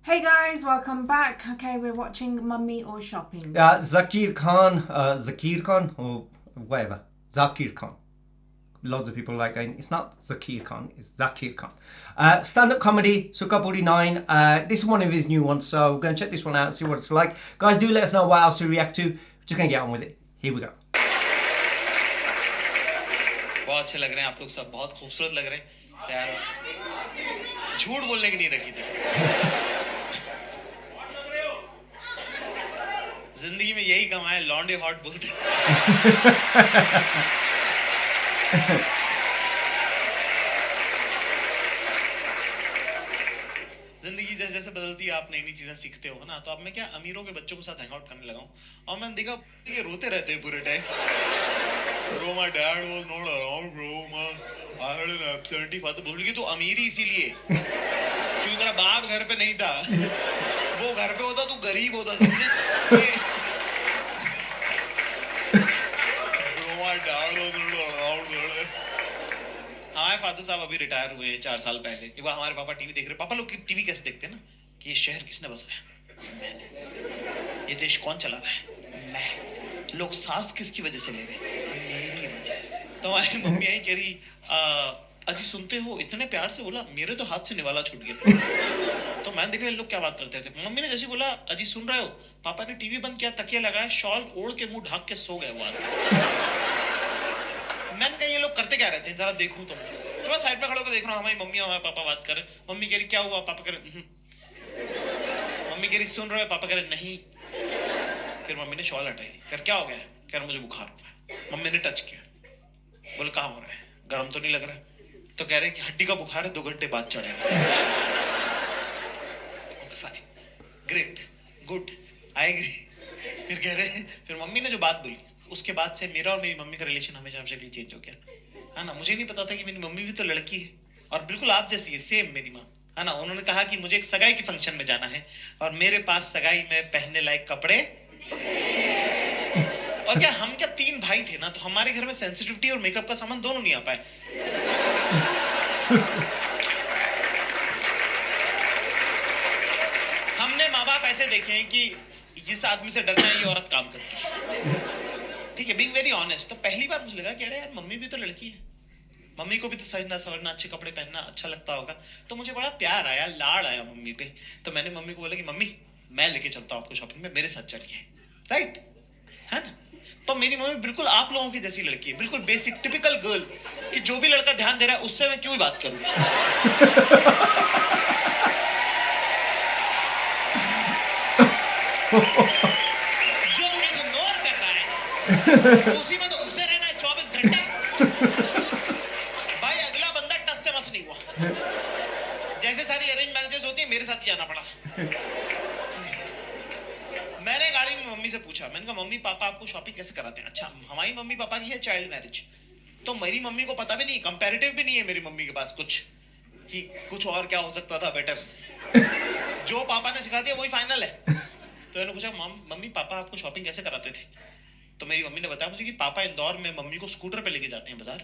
Hey guys, welcome back. Okay, we're watching Mummy or Shopping. Zakir Khan, or whatever. Zakir Khan. Loads of people like going, it's not Zakir Khan, it's Zakir Khan. Stand-up comedy, Sukha Puri 9. This is one of his new ones, so we're going to check this one out and see what it's like. Guys, do let us know what else to react to. We're just going to get on with it. Here we go. बहुत अच्छे लग रहे हैं आप लोग सब, बहुत खूबसूरत लग रहे हैं यार। झूठ बोलने की नहीं रखी थी जिंदगी में, यही कमाए, लॉन्डे हॉट बोलते जिंदगी जैसे जैसे बदलती है आप नई नई चीजें सीखते हो ना। तो अब मैं क्या अमीरों के बच्चों के साथ हैंग आउट करने लगा हूँ, और मैंने देखा ये रोते रहते हैं पूरे time. Bro, my dad was not around, bro. I had an absentee father. बोल की तू अमीर ही इसीलिए, क्योंकि तेरा बाप घर पे नहीं था, वो घर पे होता, तू गरीब होता, समझे? Bro, my dad was not around. हमारे फादर साहब अभी रिटायर हुए हैं 4 साल पहले। एक बार हमारे पापा टीवी देख रहे, पापा लोग टीवी कैसे देखते हैं ना, कि ये शहर किसने बसाया? मैंने। ये देश कौन चला रहा है? मैं। लोग सांस किसकी वजह से ले रहे हैं? मेरी वजह से। तो हमारी मम्मी आई कह रही, अजी सुनते हो? इतने प्यार से बोला, मेरे तो हाथ से निवाला छूट गया। तो मैंने देखा ये लोग क्या बात करते थे। मम्मी ने जैसे बोला अजी सुन रहे हो, पापा ने टीवी बंद किया, तकिया लगाया, शॉल ओढ़ के मुंह ढक के सो गए वो आदमी। मैंने कहा ये लोग करते क्या रहते हैं, जरा देखूं तो मैं साइड में खड़े होकर देख रहा हूँ, हमारी मम्मी और हमारे पापा बात कर रहे। मम्मी कह रही क्या हुआ? पापा कह रहे मम्मी कह रही सुन रहे हो? पापा कह रहे नहीं। फिर मम्मी ने शॉल हटाई, कर क्या हो गया? कह रहा मुझे बुखार हो रहा है। मम्मी ने टच किया, बोले कहाँ हो रहा है? गर्म तो नहीं लग रहा है? तो कह रहे कि हड्डी का बुखार है, 2 घंटे बाद चढ़ेगा। Fine, great, good, I agree. फिर कह रहे, फिर मम्मी ने जो बात बोली, उसके बाद से मेरा और मेरी मम्मी का रिलेशन हमेशा हमेशा के लिए चेंज हो गया है ना। मुझे नहीं पता था कि मेरी मम्मी भी तो लड़की है और बिल्कुल आप जैसी है, सेम मेरी माँ है ना। उन्होंने कहा कि मुझे एक सगाई के फंक्शन में जाना है और मेरे पास सगाई में पहनने लायक कपड़े, और क्या हम क्या 3 भाई थे ना, तो हमारे घर में सेंसिटिविटी और मेकअप का सामान दोनों नहीं आ पाए। हमने माँ बाप ऐसे देखे हैं कि इस आदमी से डरना है, ये औरत काम करती है, ठीक है, बीइंग वेरी ऑनेस्ट। तो पहली बार मुझे लगा कि अरे यार मम्मी भी तो लड़की है, मम्मी को भी तो सजना सवरना, अच्छे कपड़े पहनना अच्छा लगता होगा। तो मुझे बड़ा प्यार आया, लाड़ आया मम्मी पे। तो मैंने मम्मी को बोला कि मम्मी मैं लेके चलता हूँ आपको शॉपिंग में, मेरे साथ चलिए, राइट है ना। तो मेरी मम्मी बिल्कुल आप लोगों की जैसी लड़की है, बिल्कुल बेसिक टिपिकल गर्ल, कि जो भी लड़का ध्यान दे रहा है उससे मैं क्यों ही बात करूं। जो इग्नोर कर रहा है उसी में तो घुसे रहना है 24 घंटे। भाई अगला बंदा टस से मस नहीं हुआ, जैसे सारी अरेंज मैरिजेस होती है मेरे साथ ही आना पड़ा। मैंने गाड़ी में मम्मी से पूछा, मैंने कहा मम्मी पापा आपको शॉपिंग कैसे कराते हैं? अच्छा हमारी मम्मी पापा की है चाइल्ड मैरिज, तो मेरी मम्मी को पता भी नहीं, कंपैरेटिव भी नहीं है मेरी मम्मी के पास कुछ, कि कुछ और क्या हो सकता था बेटर। जो पापा ने सिखा दिया वही फाइनल है। तो मैंने पूछा मम्मी पापा आपको शॉपिंग कैसे कराते थे? तो मेरी मम्मी ने बताया मुझे कि पापा इंदौर में मम्मी को स्कूटर पे लेके जाते हैं बाजार,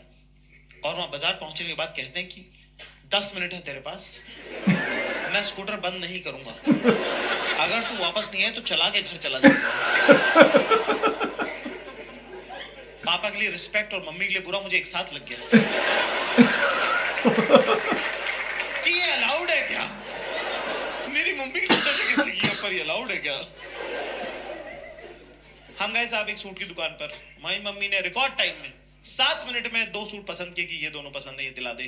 और वहां बाजार पहुंचने के बाद कहते हैं कि 10 मिनट है तेरे पास, मैं स्कूटर बंद नहीं करूंगा, अगर तू वापस नहीं आए तो चला के घर चला जाऊंगा। पापा के लिए रिस्पेक्ट और मम्मी के लिए बुरा मुझे एक साथ लग गया कि ये अलाउड है क्या? मेरी मम्मी की तरह से कैसे किया, पर ये अलाउड है क्या? हम गए साहब एक सूट की दुकान पर, हमारी मम्मी ने रिकॉर्ड टाइम में 7 मिनट में 2 सूट पसंद किए कि ये दोनों पसंद है, ये दिला दे।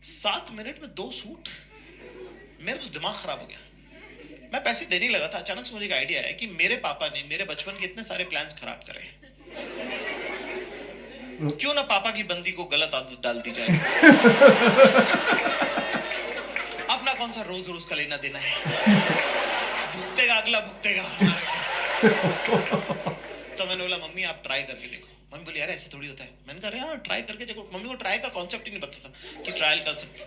7 मिनट में 2 सूट, मेरा तो दिमाग खराब हो गया। मैं पैसे देने लगा था, अचानक से मुझे एक आइडिया आया कि मेरे पापा ने मेरे बचपन के इतने सारे प्लान्स खराब करे, क्यों ना पापा की बंदी को गलत आदत डाल दी जाए। अपना कौन सा रोज रोज का लेना देना है, भुगतेगा अगला भुगतेगा। तो मैंने बोला मम्मी आप ट्राई करके देखो। मम्मी बोली यार ऐसे थोड़ी होता है। मैंने कहा यार ट्राई करके देखो। मम्मी को ट्राई का कॉन्सेप्ट ही नहीं पता था कि ट्रायल कर सकते।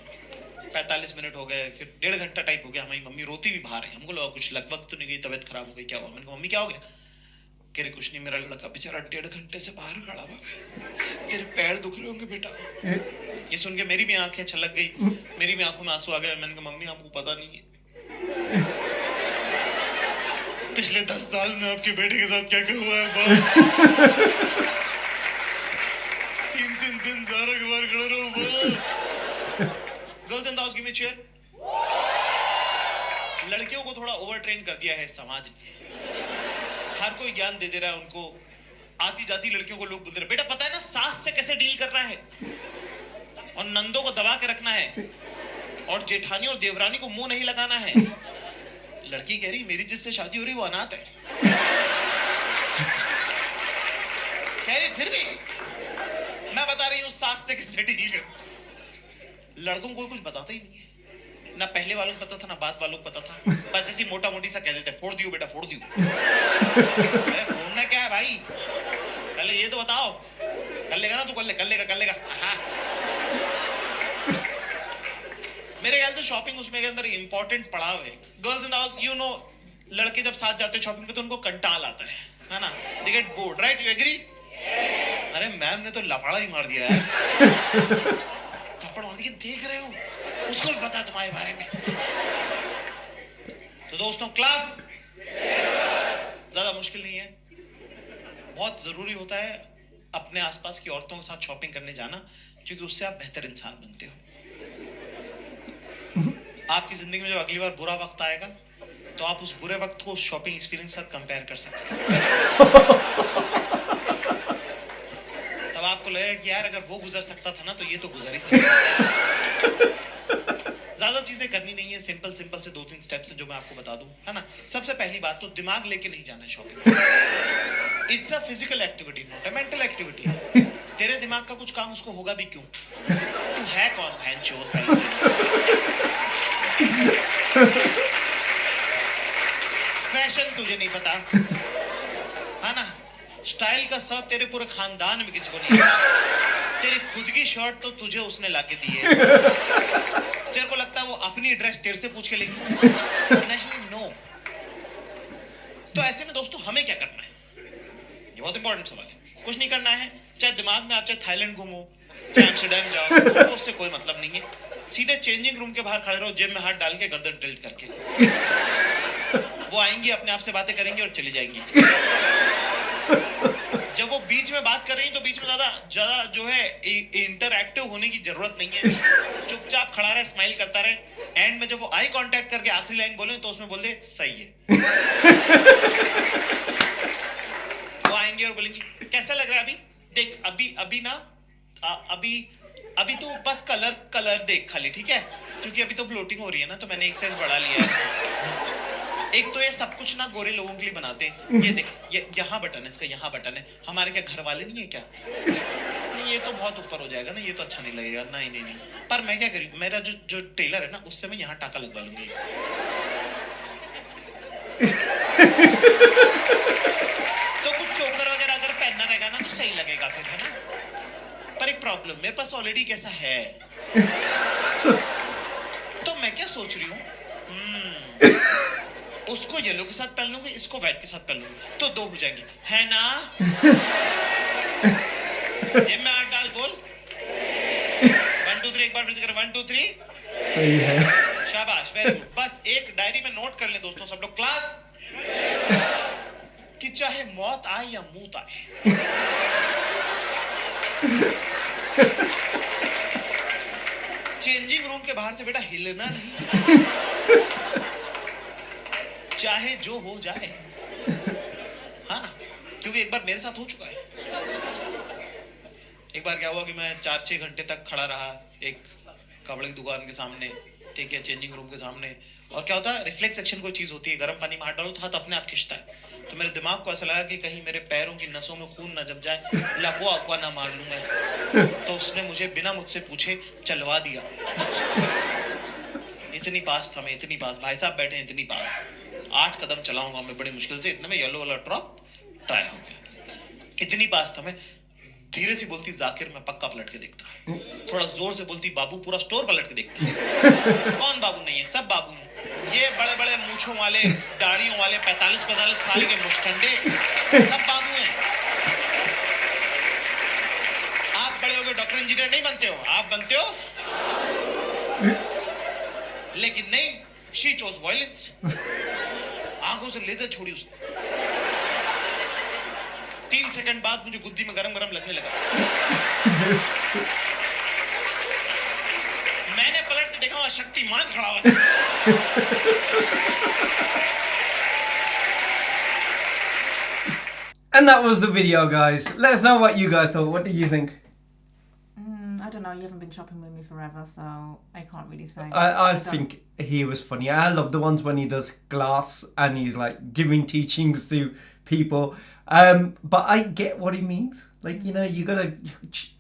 45 मिनट हो गए, फिर 1.5 घंटा टाइप हो गया। हमारी मम्मी रोती भी बाहर है, हमको लगा कुछ लगभग तो नहीं गई, तबीयत खराब हो गई, क्या हुआ? मैंने कहा मम्मी क्या हो गया? कह रहे कुछ नहीं, मेरा लड़का बेचारा 1.5 घंटे से बाहर खड़ा हुआ, तेरे पैर दुख रहे होंगे बेटा। ये सुन के मेरी भी आंखें छलक गई, मेरी भी आंखों में आंसू आ गए। मैंने कहा मम्मी आपको पता नहीं है पिछले 10 साल में आपके बेटे के साथ क्या क्या हुआ है बाप? 3 दिन सारा के बार खड़ा रहो बाप। Girls and give me chair. लड़कियों को थोड़ा ओवर ट्रेन कर दिया है समाज ने, हर कोई ज्ञान दे रहा है उनको। आती जाती लड़कियों को लोग बोलते रहे, बेटा पता है ना सास से कैसे डील करना है, और नंदों को दबा के रखना है, और जेठानी और देवरानी को मुंह नहीं लगाना है। लड़की कह रही मेरी जिससे शादी हो रही वो अनाथ है। कह रही फिर भी मैं बता रही हूँ सास से कैसे डील कर। लड़कों को कुछ बताता ही नहीं है, ना पहले वालों को पता था ना बाद वालों को पता था, बस ऐसी मोटा मोटी सा कह देते फोड़ दियो बेटा फोड़ दियो। अरे फोड़ना क्या है भाई, पहले ये तो बताओ। कर लेगा ना तू, कर लेगा। हाँ। मेरे ख्याल से शॉपिंग उसमें के अंदर इंपॉर्टेंट पड़ाव है। Girls in the house you know, लड़के जब साथ जाते हैं शॉपिंग पे तो उनको कंटाल आता है ना, they get bored, right? You agree? अरे मैम ने तो लफाड़ा ही मार दिया यार। थप्पड़ मार दिया, देख रहे हो, उसको भी पता तुम्हारे बारे में। तो दोस्तों क्लास ज्यादा मुश्किल नहीं है, बहुत जरूरी होता है अपने आसपास की औरतों के साथ शॉपिंग करने जाना, क्योंकि उससे आप बेहतर इंसान बनते हो। आपकी जिंदगी में जब अगली बार बुरा वक्त आएगा तो आप उस बुरे वक्त को शॉपिंग एक्सपीरियंस के साथ कंपेयर कर सकते हैं। तब आपको लगेगा कि यार अगर वो गुजर सकता था ना तो ये तो गुजर ही सकता है। ज्यादा चीजें करनी नहीं है, सिंपल से 2-3 स्टेप्स हैं जो मैं आपको बता दूं, है ना। सबसे पहली बात तो दिमाग लेके नहीं जाना है shopping. It's a physical activity, not a mental activity. तेरे दिमाग का कुछ काम उसको होगा भी क्यों? तू है कौन भैंचोद पहले? फैशन तुझे नहीं पता, है ना। स्टाइल का सब तेरे पूरे खानदान में किसी को नहीं है। तेरी खुद की शर्ट तो तुझे उसने लाके दी है। तेरे को लगता है वो अपनी ड्रेस तेरे से पूछ के लेगी? नहीं, नो। तो ऐसे में दोस्तों हमें क्या करना है, ये बहुत इंपॉर्टेंट सवाल है। कुछ नहीं करना है, चाहे दिमाग में आप चाहे थाईलैंड घूमो, चाहे एम्स्टर्डम जाओ, उससे कोई मतलब नहीं है। सीधे चेंजिंग रूम के बाहर खड़े रहो, जेब में हाथ डाल के, गर्दन टिल्ट करके। वो आएंगी, अपने आप से बातें करेंगी और चली जाएंगी। जब वो बीच में बात कर रही है तो बीच में ज्यादा जो है इंटरएक्टिव होने की जरूरत नहीं है। चुपचाप खड़ा रहे, स्माइल करता रहे। एंड में जब वो आई कांटेक्ट करके आखिरी लाइन बोले तो उसमें बोल दे सही है। वो आएंगे और बोलेंगी कैसा लग रहा है अभी? देख अभी ना अभी तो बस कलर देख खाली, ठीक है? क्योंकि अभी तो फ्लोटिंग हो रही है ना, तो मैंने एक साइज बढ़ा लिया है। एक तो ये सब कुछ ना गोरे लोगों के लिए बनाते हैं। ये देख, ये यहाँ बटन है, इसका यहाँ बटन है। हमारे क्या घर वाले नहीं है क्या? नहीं, ये तो बहुत ऊपर हो जाएगा ना, ये तो अच्छा नहीं लगेगा। नहीं। पर मैं क्या करूँ, मेरा जो टेलर है ना, उससे मैं यहाँ टाका लगवा लूंगी। तो कुछ चोकर वगैरह अगर पहनना रहेगा ना तो सही लगेगा फिर, है ना। पर एक प्रॉब्लम, मेरे पास ऑलरेडी कैसा है। तो मैं क्या सोच रही हूँ, उसको येलो के साथ पहन लूंगी, इसको व्हाइट के साथ पहन लूंगी, तो 2 हो जाएंगे, है ना। ये मैं हाथ डाल, बोल 1 2 3, एक बार फिर से कर, 1 2 3। सही है, शाबाश, वेरी गुड। बस एक डायरी में नोट कर ले दोस्तों सब लोग, क्लास, कि चाहे मौत आए या मूत आए, चेंजिंग रूम के बाहर से बेटा हिलना नहीं, चाहे जो हो जाए, हाँ ना। क्योंकि एक बार मेरे साथ हो चुका है। एक बार क्या हुआ कि मैं 4-6 घंटे तक खड़ा रहा एक कपड़े की दुकान के सामने, ठीक है, चेंजिंग रूम के सामने। और क्या होता है, रिफ्लेक्स एक्शन कोई चीज होती है, गर्म पानी में हाथ डालो तो हाथ अपने आप खिंचता है। तो मेरे दिमाग को ऐसा लगा कि कहीं मेरे पैरों की नसों में खून ना जम जाए, लकवा अकवा ना मार लूं मैं। तो उसने मुझे बिना मुझसे पूछे चलवा दिया। इतनी पास था मैं, इतनी पास, भाई साहब बैठे इतनी पास। 8 कदम चलाऊंगा मैं बड़ी मुश्किल से, इतने में येलो वाला ड्रॉप ट्राई हो गया। इतनी पास था मैं। धीरे से बोलती जाकिर, मैं पक्का पलट के देखता। थोड़ा जोर से बोलती बाबू, पूरा स्टोर पलट के देखता। कौन बाबू नहीं है, सब बाबू हैं। ये बड़े बड़े मूछों वाले, दाढ़ियों वाले 45-45 साल के मुश्तंडे, सब बाबू हैं। आप बड़े हो गए डॉक्टर इंजीनियर नहीं बनते हो, आप बनते हो। लेकिन नहीं, शी चोज वायलेंस। आंखों से लेजर छोड़ी उसने। 3 सेकंड बाद मुझे गुद्दी में गरम गरम लगने लगा। मैंने पलट के देखा, वहां शक्तिमान खड़ा हुआ And that was the video, guys. Let us know what you guys thought. What did you think? I don't know. You haven't been shopping with me forever, so I can't really say. I don't- think he was funny. I love the ones when he does glass and he's like giving teachings to people. But I get what he means. Like, you know, you gotta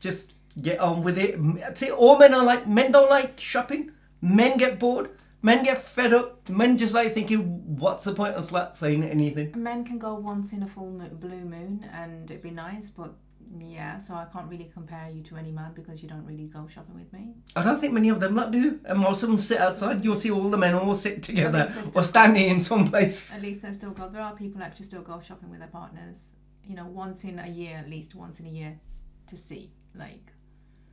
just get on with it. See, all men are like, men don't like shopping. Men get bored. Men get fed up. Men just like thinking, what's the point of slut saying anything? Men can go once in a full blue moon and it'd be nice, but yeah, so I can't really compare you to any man because you don't really go shopping with me. I don't think many of them like do. And most of them sit outside. You'll see all the men all sit together At least they're or still standing in some place. At least they still go. There are people that actually still go shopping with their partners. You know, once in a year, at least once in a year, to see like.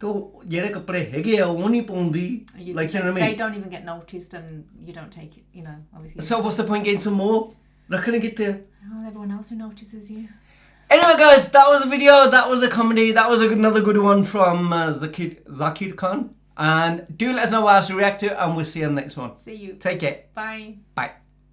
तो ਜਿਹੜੇ ਕੱਪੜੇ ਹੈਗੇ ਆ ਉਹ ਨਹੀਂ ਪਾਉਂਦੀ like you know what I mean They don't even get noticed and you don't take it, you know, obviously. so what's the point getting some more ਰੱਖਣੇ ਕਿੱਥੇ ਆ Oh, everyone else who notices you. anyway guys that was the video that was the comedy that was another good one from Zakir Khan and do let us know what else to react to and we'll see you in the next one See you. take care Bye. bye